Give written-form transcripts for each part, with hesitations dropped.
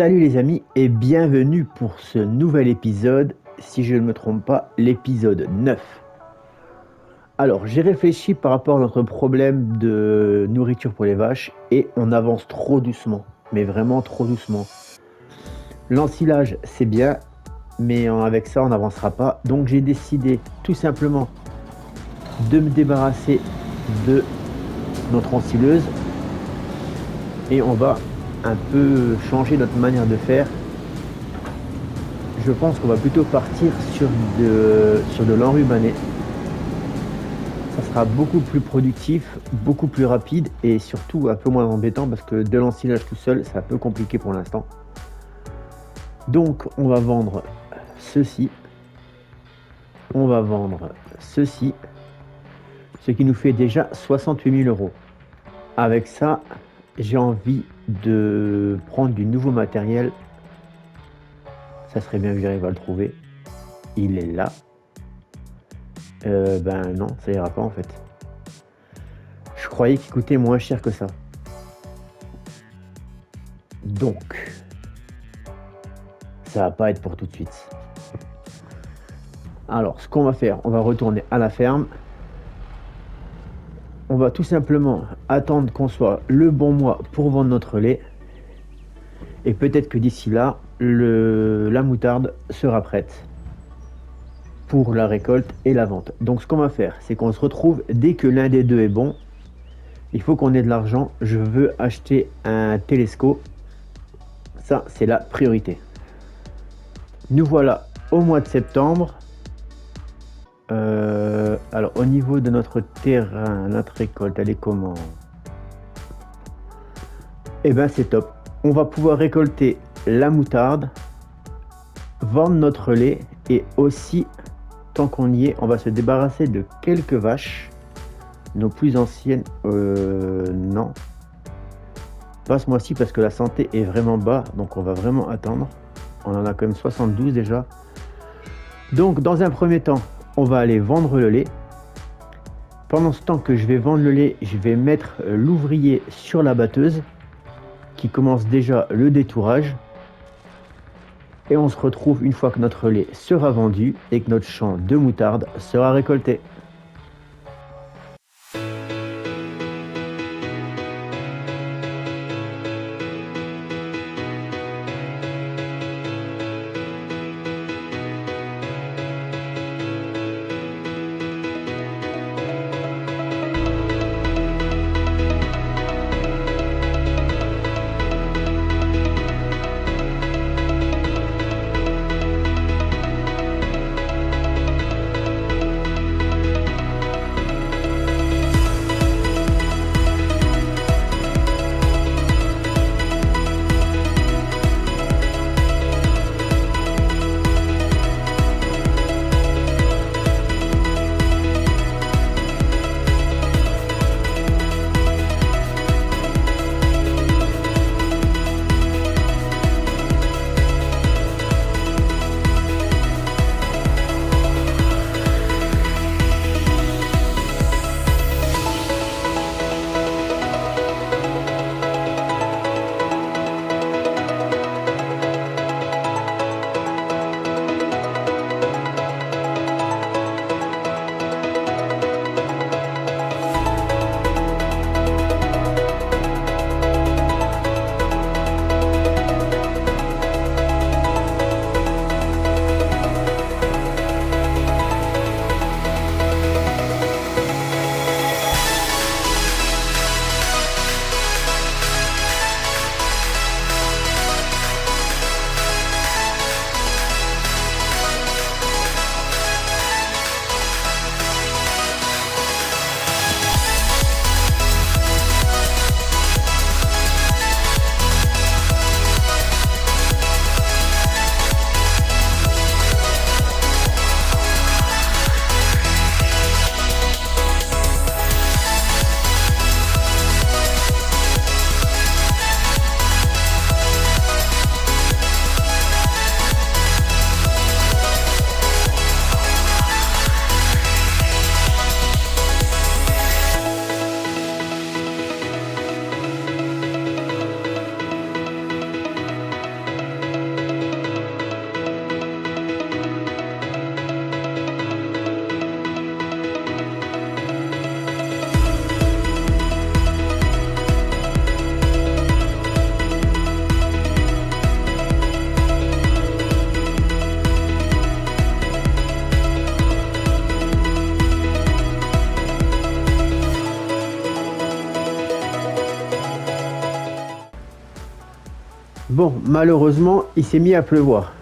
Salut les amis et bienvenue pour ce nouvel épisode, si je ne me trompe pas, l'épisode 9. Alors j'ai réfléchi par rapport à notre problème de nourriture pour les vaches et on avance trop doucement, mais vraiment trop doucement. L'ensilage c'est bien, mais avec ça on n'avancera pas. Donc j'ai décidé tout simplement de me débarrasser de notre ensileuse et on va un peu changer notre manière de faire. Je pense qu'on va plutôt partir sur de l'enrubané. Ça sera beaucoup plus productif, beaucoup plus rapide et surtout un peu moins embêtant parce que de l'ensilage tout seul, c'est un peu compliqué pour l'instant. Donc on va vendre ceci. On va vendre ceci. Ce qui nous fait déjà 68 000 €. Avec ça, j'ai envie de prendre du nouveau matériel. Ça serait bien que j'arrive à le trouver. Il est là. Ben non, ça ira pas en fait. Je croyais qu'il coûtait moins cher que ça. Donc, ça va pas être pour tout de suite. Alors, ce qu'on va faire, on va retourner à la ferme. On va tout simplement attendre qu'on soit le bon mois pour vendre notre lait. Et peut-être que d'ici là, la moutarde sera prête pour la récolte et la vente. Donc ce qu'on va faire, c'est qu'on se retrouve dès que l'un des deux est bon. Il faut qu'on ait de l'argent. Je veux acheter un télescope. Ça, c'est la priorité. Nous voilà au mois de septembre. Alors au niveau de notre terrain, notre récolte, elle est comment? Eh ben c'est top. On va pouvoir récolter la moutarde, vendre notre lait et aussi, tant qu'on y est, on va se débarrasser de quelques vaches. Nos plus anciennes, non. Pas ce mois-ci parce que la santé est vraiment bas, donc on va vraiment attendre. On en a quand même 72 déjà. Donc dans un premier temps, on va aller vendre le lait. Pendant ce temps que je vais vendre le lait, je vais mettre l'ouvrier sur la batteuse qui commence déjà le détourage. Et on se retrouve une fois que notre lait sera vendu et que notre champ de moutarde sera récolté. Bon, malheureusement, il s'est mis à pleuvoir.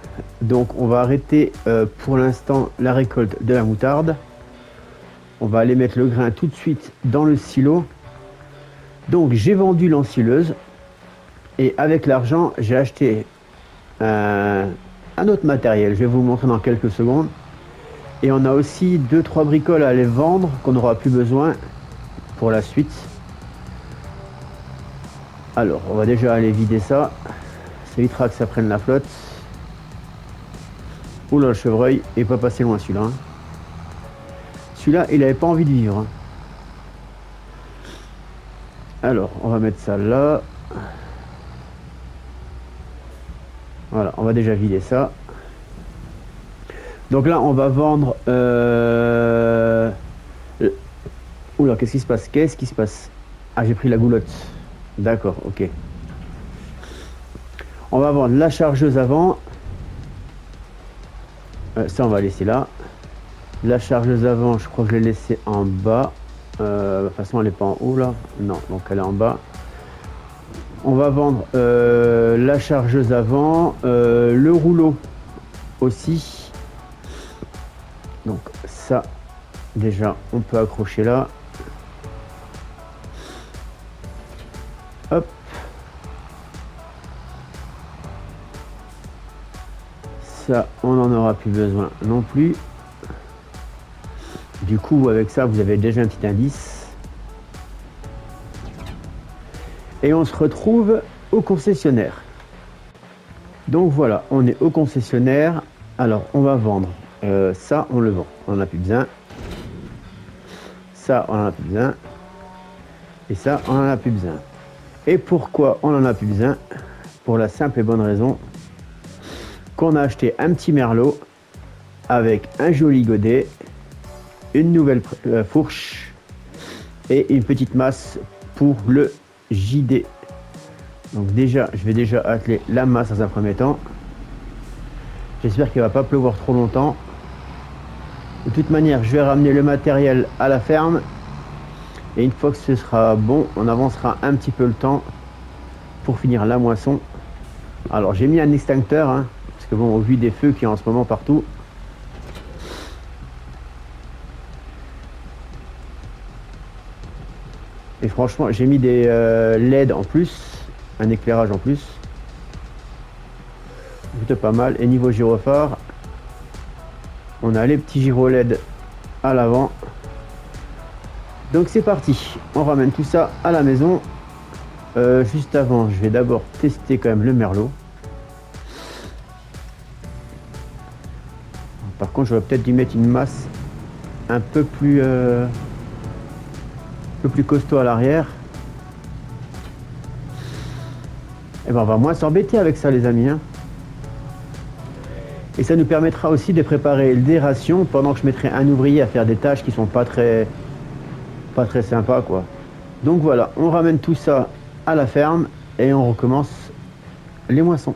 Donc on va arrêter pour l'instant la récolte de la moutarde. On va aller mettre le grain tout de suite dans le silo. Donc j'ai vendu l'ensileuse. Et avec l'argent, j'ai acheté un autre matériel. Je vais vous le montrer dans quelques secondes. Et on a aussi 2-3 bricoles à aller vendre qu'on n'aura plus besoin pour la suite. Alors, on va déjà aller vider ça. Ça évitera que ça prenne la flotte. Oula, le chevreuil est pas passé loin celui-là. Hein. Celui-là, il n'avait pas envie de vivre. Hein. Alors, on va mettre ça là. Voilà, on va déjà vider ça. Donc là, on va vendre... Oula, qu'est-ce qui se passe? Qu'est-ce qui se passe? Ah, j'ai pris la goulotte. D'accord, ok. On va vendre la chargeuse avant. Ça, on va laisser là. La chargeuse avant, je crois que je l'ai laissée en bas. De toute façon, elle n'est pas en haut là. Non, donc elle est en bas. On va vendre la chargeuse avant, le rouleau aussi. Donc ça, déjà, on peut accrocher là. Hop. Ça, on n'en aura plus besoin non plus. Du coup, avec ça, vous avez déjà un petit indice. Et on se retrouve au concessionnaire. Donc voilà, on est au concessionnaire. Alors, on va vendre. Ça, on le vend. On n'en a plus besoin. Ça, on n'en a plus besoin. Et ça, on n'en a plus besoin. Et pourquoi on n'en a plus besoin? Pour la simple et bonne raison qu'on a acheté un petit merlot avec un joli godet, une nouvelle fourche et une petite masse pour le JD. Donc déjà, je vais déjà atteler la masse dans un premier temps. J'espère qu'il ne va pas pleuvoir trop longtemps. De toute manière, je vais ramener le matériel à la ferme. Et une fois que ce sera bon, on avancera un petit peu le temps pour finir la moisson. Alors j'ai mis un extincteur, hein, parce que bon, au vu des feux qu'il y a en ce moment partout. Et franchement, j'ai mis des LED en plus, un éclairage en plus. Plutôt pas mal. Et niveau gyrophare, on a les petits gyros LED à l'avant. Donc c'est parti, on ramène tout ça à la maison. Juste avant, je vais d'abord tester quand même le merlot. Par contre, j'aurais peut-être dû mettre une masse un peu plus costaud à l'arrière. Et ben on va moins s'embêter avec ça, les amis. Hein. Et ça nous permettra aussi de préparer des rations pendant que je mettrai un ouvrier à faire des tâches qui sont pas très sympas, quoi. Donc voilà, on ramène tout ça à la ferme et on recommence les moissons.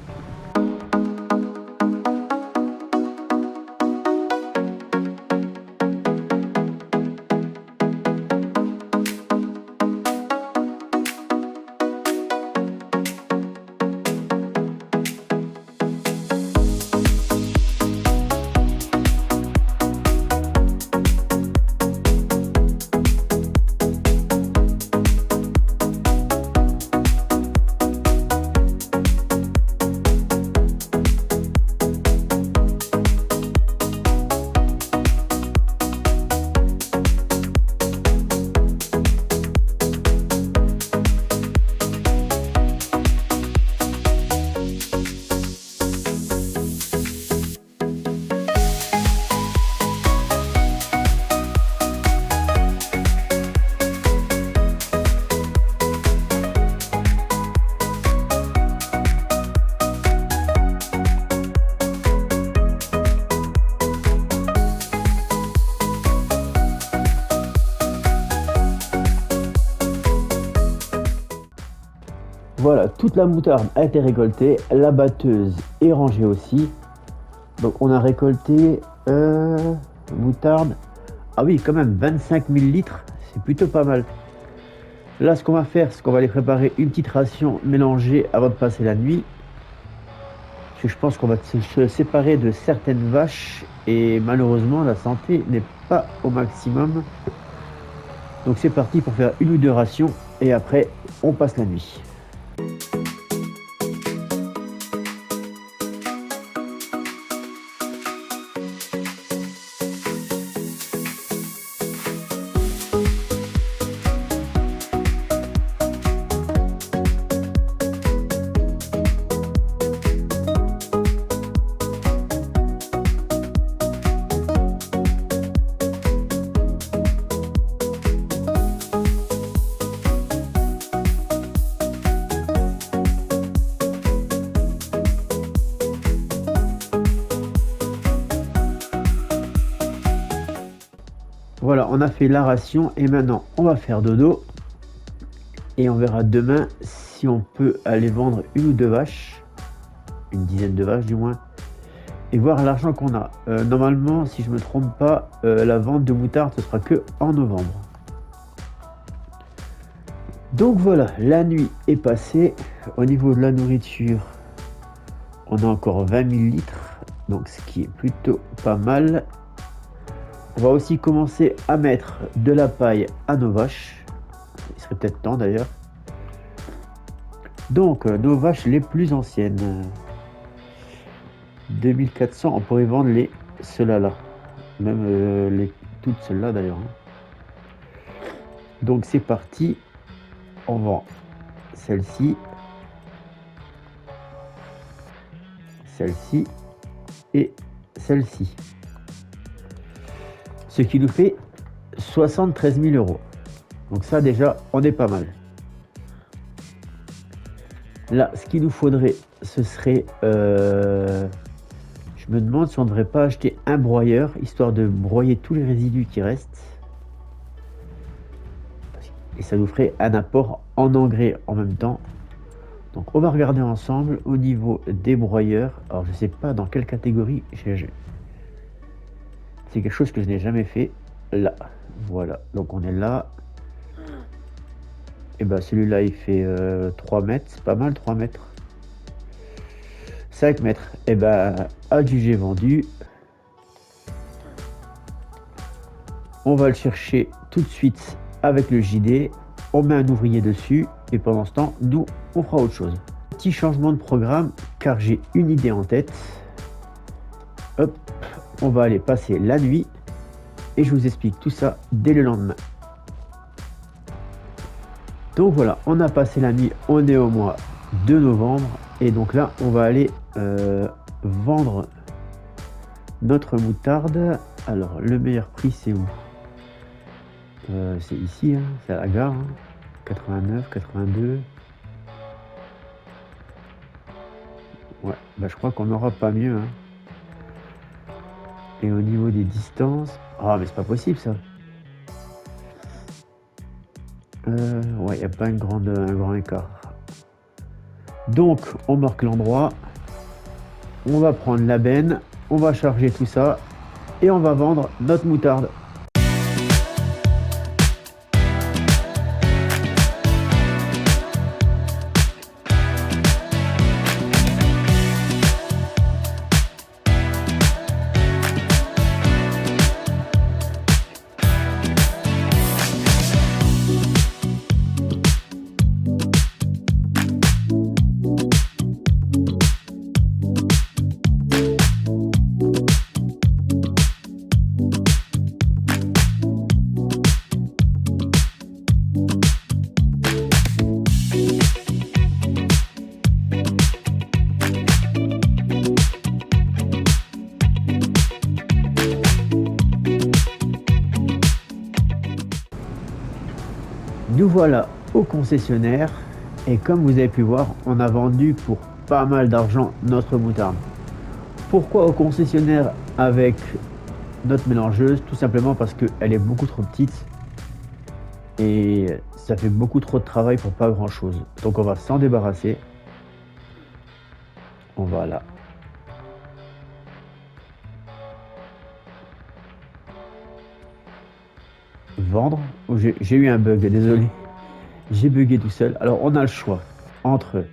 Voilà, toute la moutarde a été récoltée, la batteuse est rangée aussi. Donc on a récolté moutarde. Ah oui, quand même 25 000 litres, c'est plutôt pas mal. Là, ce qu'on va faire, c'est qu'on va aller préparer une petite ration mélangée avant de passer la nuit. que je pense qu'on va se séparer de certaines vaches et malheureusement la santé n'est pas au maximum. Donc c'est parti pour faire une ou deux rations et après on passe la nuit. Voilà, on a fait la ration et maintenant on va faire dodo. Et on verra demain si on peut aller vendre une ou deux vaches, une dizaine de vaches du moins, et voir l'argent qu'on a. Normalement, si je me trompe pas, la vente de moutarde ce sera que en novembre. Donc voilà, la nuit est passée. Au niveau de la nourriture, on a encore 20 000 litres, donc ce qui est plutôt pas mal. On va aussi commencer à mettre de la paille à nos vaches. Il serait peut-être temps d'ailleurs. Donc, nos vaches les plus anciennes. 2400, on pourrait vendre ceux-là là. Même toutes celles-là d'ailleurs. Donc c'est parti. On vend celle-ci. Celle-ci. Et celle-ci. Ce qui nous fait 73 000 euros. Donc ça déjà, on est pas mal. Là, ce qu'il nous faudrait, ce serait... je me demande si on ne devrait pas acheter un broyeur, histoire de broyer tous les résidus qui restent. Et ça nous ferait un apport en engrais en même temps. Donc on va regarder ensemble au niveau des broyeurs. Alors je sais pas dans quelle catégorie j'ai... C'est quelque chose que je n'ai jamais fait. Là, voilà. Donc on est là. Et ben celui-là il fait 3 mètres. C'est pas mal 3 mètres. 5 mètres. Et ben adjugé vendu. On va le chercher tout de suite avec le JD. On met un ouvrier dessus. Et pendant ce temps, nous, on fera autre chose. Petit changement de programme car j'ai une idée en tête. Hop. On va aller passer la nuit et je vous explique tout ça dès le lendemain. Donc voilà, on a passé la nuit, on est au mois de novembre et donc là on va aller vendre notre moutarde. Alors le meilleur prix c'est où? C'est ici, hein, c'est à la gare, hein. 89, 82. Ouais, bah je crois qu'on n'aura pas mieux, hein. Et au niveau des distances... Ah, mais c'est pas possible, ça. Ouais, il n'y a pas un grand écart. Donc, on marque l'endroit. On va prendre la benne. On va charger tout ça. Et on va vendre notre moutarde. Nous voilà au concessionnaire et comme vous avez pu voir, on a vendu pour pas mal d'argent notre moutarde. Pourquoi au concessionnaire avec notre mélangeuse? Tout simplement parce qu'elle est beaucoup trop petite et ça fait beaucoup trop de travail pour pas grand chose. Donc on va s'en débarrasser. On va là. Vendre. Oh, j'ai eu un bug, désolé. J'ai bugué tout seul. Alors on a le choix entre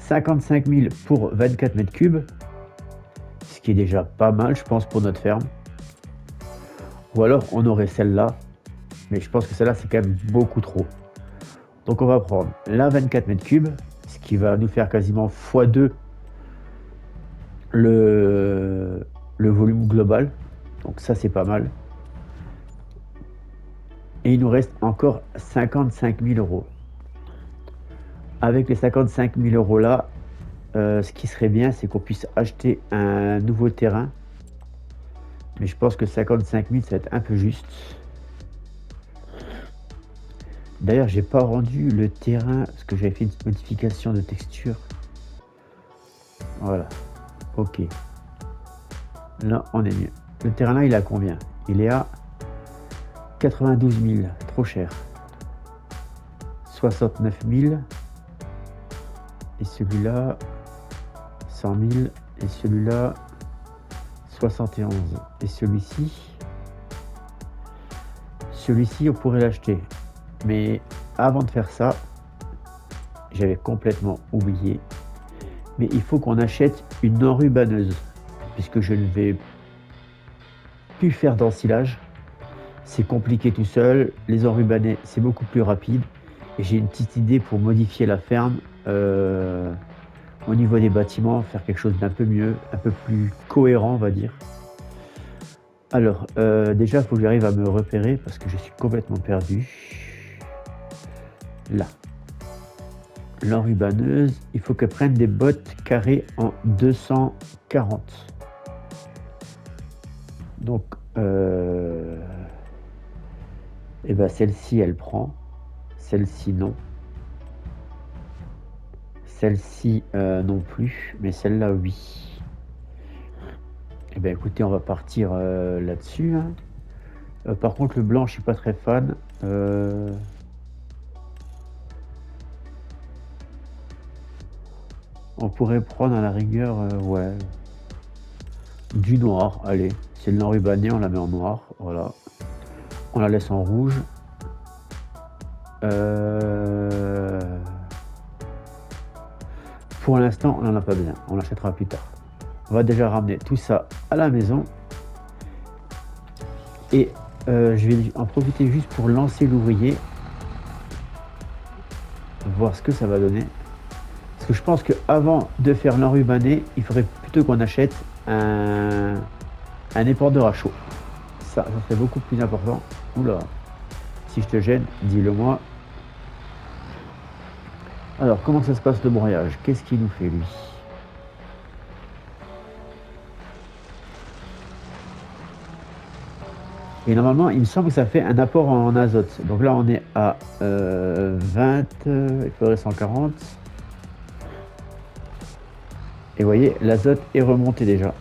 55 000 pour 24 mètres cubes, ce qui est déjà pas mal, je pense, pour notre ferme. Ou alors, on aurait celle-là, mais je pense que celle-là, c'est quand même beaucoup trop. Donc, on va prendre la 24 mètres cubes, ce qui va nous faire quasiment x2 le volume global. Donc, ça, c'est pas mal. Et il nous reste encore 55 000 euros. Avec les 55 000 euros là, ce qui serait bien, c'est qu'on puisse acheter un nouveau terrain. Mais je pense que 55 000, ça va être un peu juste. D'ailleurs, j'ai pas rendu le terrain parce que j'avais fait une modification de texture. Voilà. Ok. Là, on est mieux. Le terrain là, il est à combien? Il est à 92 000. Trop cher. 69 000. Et celui-là, 100 000. Et celui-là, 71. Et celui-ci, on pourrait l'acheter. Mais avant de faire ça, j'avais complètement oublié. Mais il faut qu'on achète une enrubanneuse, puisque je ne vais plus faire d'ensilage. C'est compliqué tout seul. Les enrubanner, c'est beaucoup plus rapide. Et j'ai une petite idée pour modifier la ferme au niveau des bâtiments, faire quelque chose d'un peu mieux, un peu plus cohérent, on va dire. Alors, déjà, il faut que j'arrive à me repérer parce que je suis complètement perdu. Là. L'enrubanneuse, il faut qu'elle prenne des bottes carrées en 240. Donc, et ben celle-ci, elle prend. Celle-ci, non. Celle-ci, non plus. Mais celle-là, oui. Et ben écoutez, on va partir là-dessus. Hein. Par contre, le blanc, je suis pas très fan. On pourrait prendre à la rigueur, ouais, du noir. Allez, c'est de l'enrubanné, on la met en noir. Voilà. On la laisse en rouge. Pour l'instant, on n'en a pas besoin. On l'achètera plus tard. On va déjà ramener tout ça à la maison. Et je vais en profiter juste pour lancer l'ouvrier. Voir ce que ça va donner. Parce que je pense qu'avant de faire l'enrubanné, il faudrait plutôt qu'on achète un épandeur à chaud. Ça serait beaucoup plus important. Oula, si je te gêne, dis-le moi. Alors, comment ça se passe le broyage? Qu'est-ce qu'il nous fait, lui? Et normalement, il me semble que ça fait un apport en azote. Donc là, on est à 20, il faudrait 140. Et vous voyez, l'azote est remonté déjà.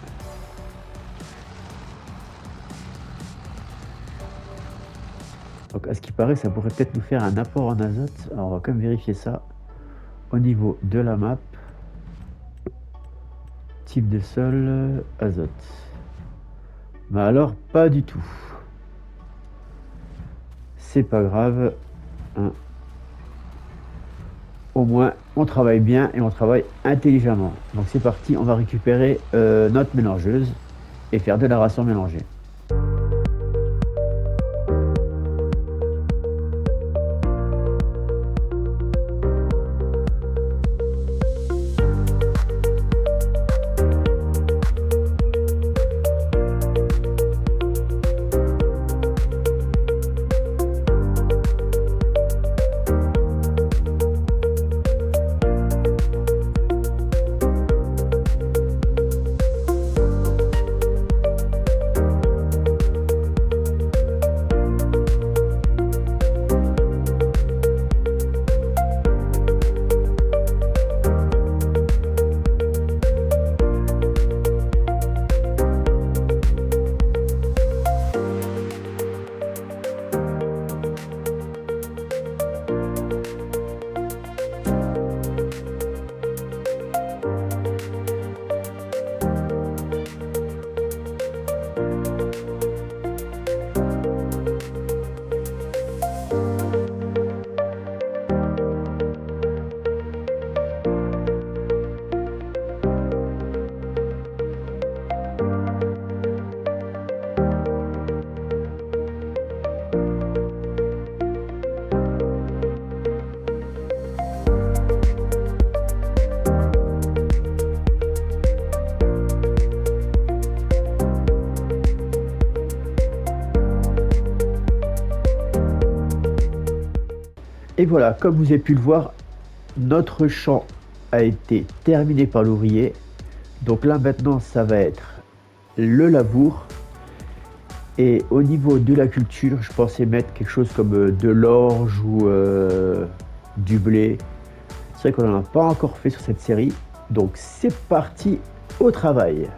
Donc à ce qui paraît, ça pourrait peut-être nous faire un apport en azote. Alors on va quand même vérifier ça. Au niveau de la map, type de sol, azote. Mais alors, pas du tout. C'est pas grave. Hein. Au moins, on travaille bien et on travaille intelligemment. Donc c'est parti, on va récupérer notre mélangeuse et faire de la ration mélangée. Et voilà, comme vous avez pu le voir, notre champ a été terminé par l'ouvrier. Donc là maintenant, ça va être le labour. Et au niveau de la culture, je pensais mettre quelque chose comme de l'orge ou du blé. C'est vrai qu'on n'en a pas encore fait sur cette série. Donc c'est parti au travail.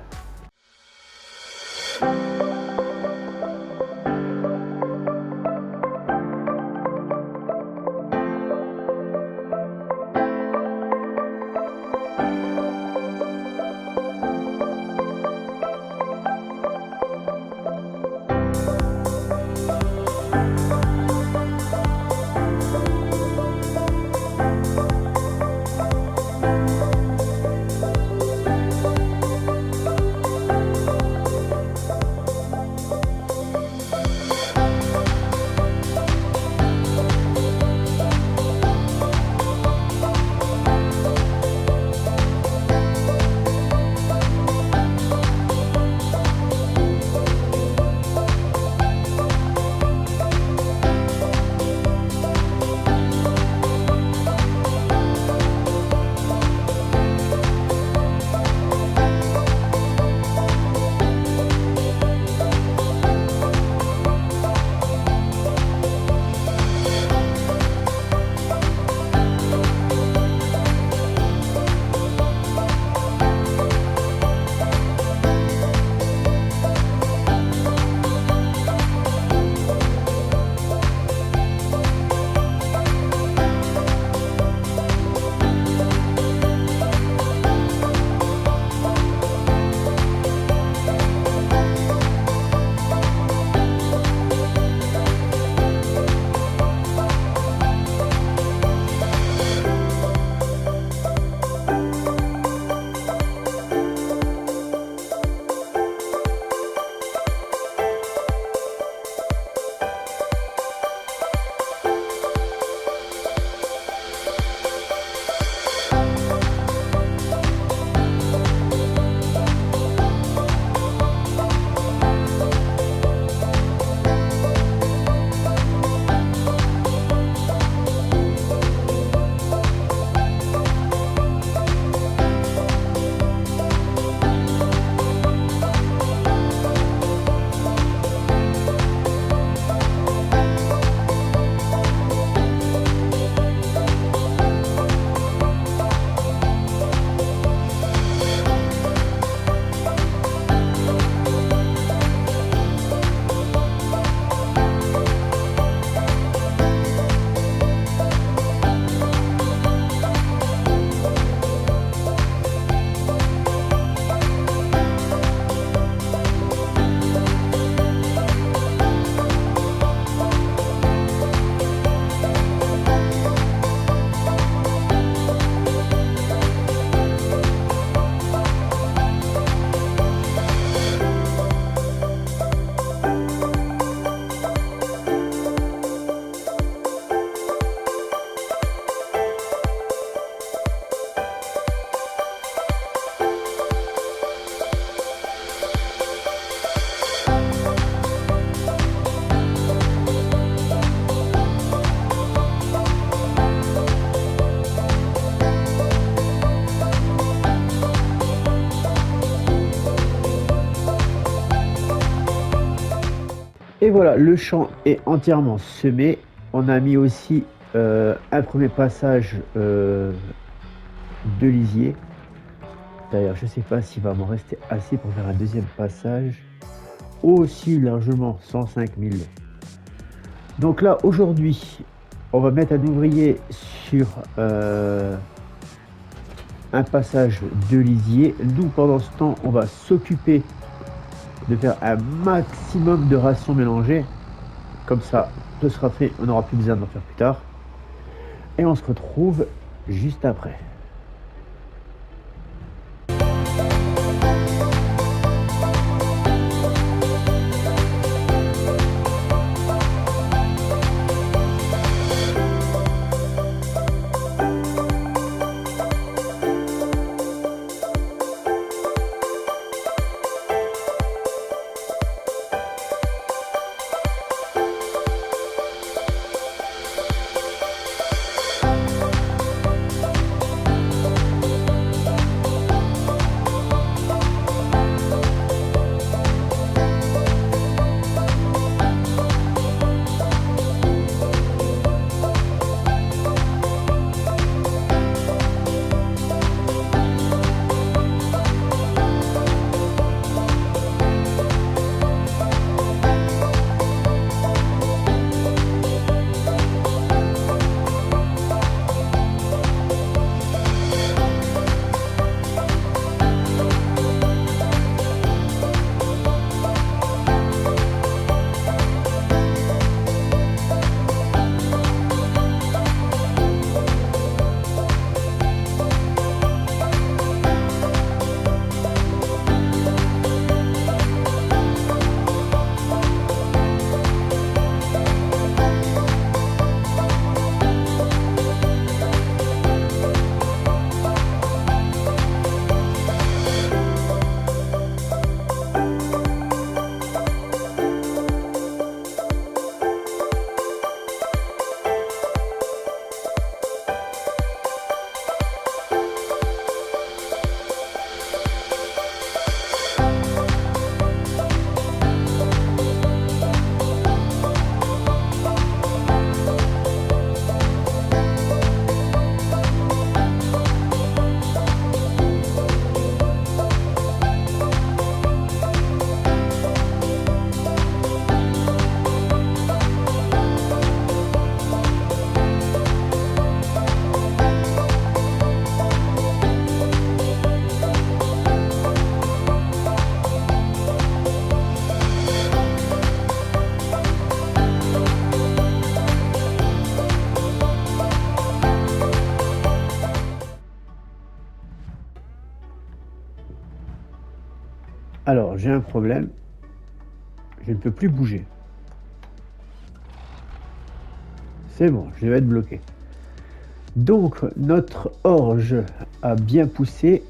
Et voilà, le champ est entièrement semé. On a mis aussi un premier passage de lisier. D'ailleurs, je ne sais pas s'il va m'en rester assez pour faire un deuxième passage. Aussi largement 105 000. Donc là, aujourd'hui, on va mettre un ouvrier sur un passage de lisier. Nous, pendant ce temps, on va s'occuper de faire un maximum de rations mélangées. Comme ça, tout sera fait, on n'aura plus besoin d'en faire plus tard. Et on se retrouve juste après. Alors, j'ai un problème. Je ne peux plus bouger. C'est bon, je vais être bloqué. Donc, notre orge a bien poussé.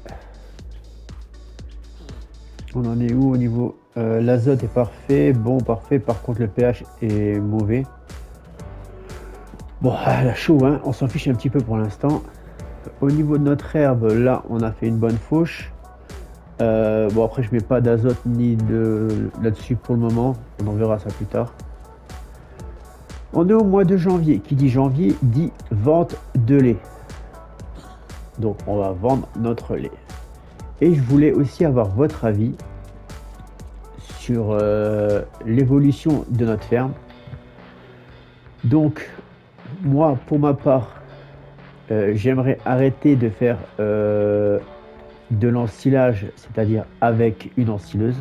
On en est où au niveau... l'azote est parfait. Bon, parfait. Par contre, le pH est mauvais. Bon, elle a chaud, hein. On s'en fiche un petit peu pour l'instant. Au niveau de notre herbe, là, on a fait une bonne fauche. Bon, après, je mets pas d'azote ni de là-dessus pour le moment. On en verra ça plus tard. On est au mois de janvier. Qui dit janvier dit vente de lait. Donc, on va vendre notre lait. Et je voulais aussi avoir votre avis sur l'évolution de notre ferme. Donc, moi, pour ma part, j'aimerais arrêter de faire de l'ensilage, c'est-à-dire avec une ensileuse,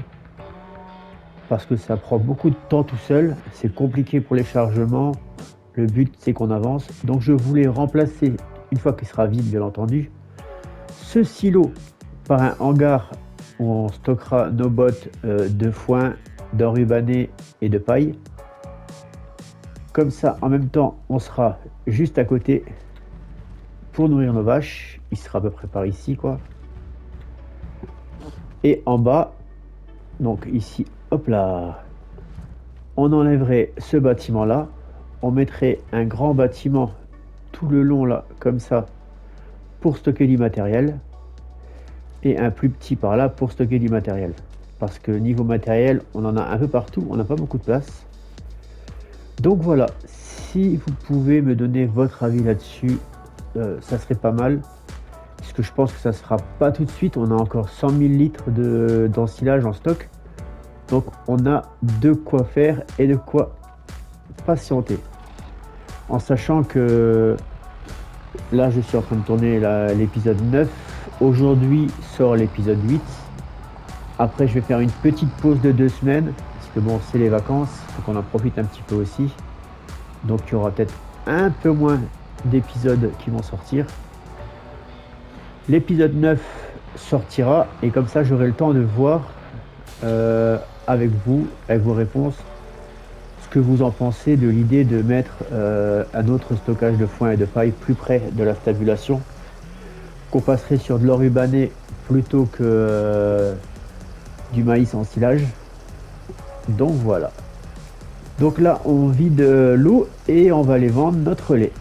parce que ça prend beaucoup de temps tout seul, c'est compliqué pour les chargements, le but c'est qu'on avance. Donc je voulais remplacer, une fois qu'il sera vide bien entendu, ce silo par un hangar où on stockera nos bottes de foin, d'enrubanné et de paille. Comme ça, en même temps, on sera juste à côté pour nourrir nos vaches. Il sera à peu près par ici, quoi. Et en bas, donc ici, hop là, on enlèverait ce bâtiment-là. On mettrait un grand bâtiment tout le long, là, comme ça, pour stocker du matériel. Et un plus petit par là pour stocker du matériel. Parce que niveau matériel, on en a un peu partout, on n'a pas beaucoup de place. Donc voilà, si vous pouvez me donner votre avis là-dessus, ça serait pas mal. Puisque je pense que ça ne sera pas tout de suite. On a encore 100 000 litres d'ensilage en stock. Donc on a de quoi faire et de quoi patienter. En sachant que là, je suis en train de tourner l'épisode 9. Aujourd'hui sort l'épisode 8. Après, je vais faire une petite pause de 2 semaines. Parce que bon, c'est les vacances. Il faut qu'on en profite un petit peu aussi. Donc il y aura peut-être un peu moins d'épisodes qui vont sortir. L'épisode 9 sortira. Et comme ça, j'aurai le temps de voir avec vous, avec vos réponses, ce que vous en pensez de l'idée de mettre un autre stockage de foin et de paille plus près de la stabulation. Qu'on passerait sur de l'enrubanné plutôt que du maïs en silage. Donc voilà. Donc là, on vide l'eau et on va aller vendre notre lait.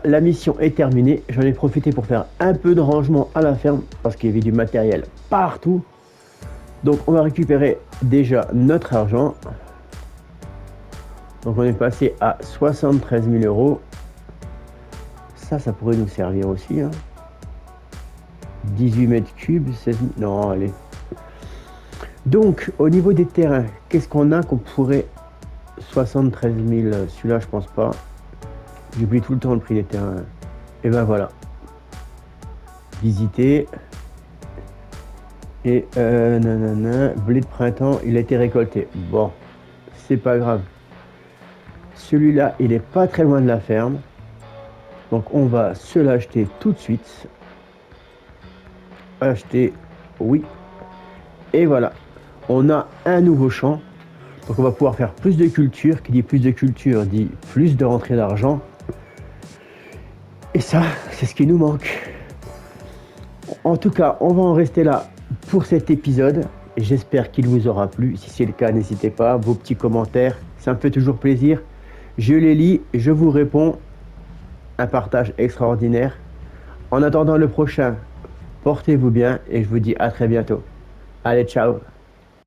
la mission est terminée. J'en ai profité pour faire un peu de rangement à la ferme parce qu'il y avait du matériel partout. Donc on va récupérer déjà notre argent. Donc on est passé à 73 000 euros. Ça pourrait nous servir aussi. Hein. 18 mètres cubes, 16 000... Non, allez. Donc au niveau des terrains, qu'est-ce qu'on a qu'on pourrait... 73 000, celui-là je pense pas. J'oublie tout le temps le prix des terrains. Et ben voilà. Visiter. Et blé de printemps, il a été récolté. Bon, c'est pas grave. Celui-là, il est pas très loin de la ferme. Donc on va se l'acheter tout de suite. Acheter, oui. Et voilà. On a un nouveau champ. Donc on va pouvoir faire plus de culture. Qui dit plus de culture dit plus de rentrée d'argent. Et ça, c'est ce qui nous manque. En tout cas, on va en rester là pour cet épisode. J'espère qu'il vous aura plu. Si c'est le cas, n'hésitez pas. Vos petits commentaires, ça me fait toujours plaisir. Je les lis, je vous réponds. Un partage extraordinaire. En attendant le prochain, portez-vous bien et je vous dis à très bientôt. Allez, ciao!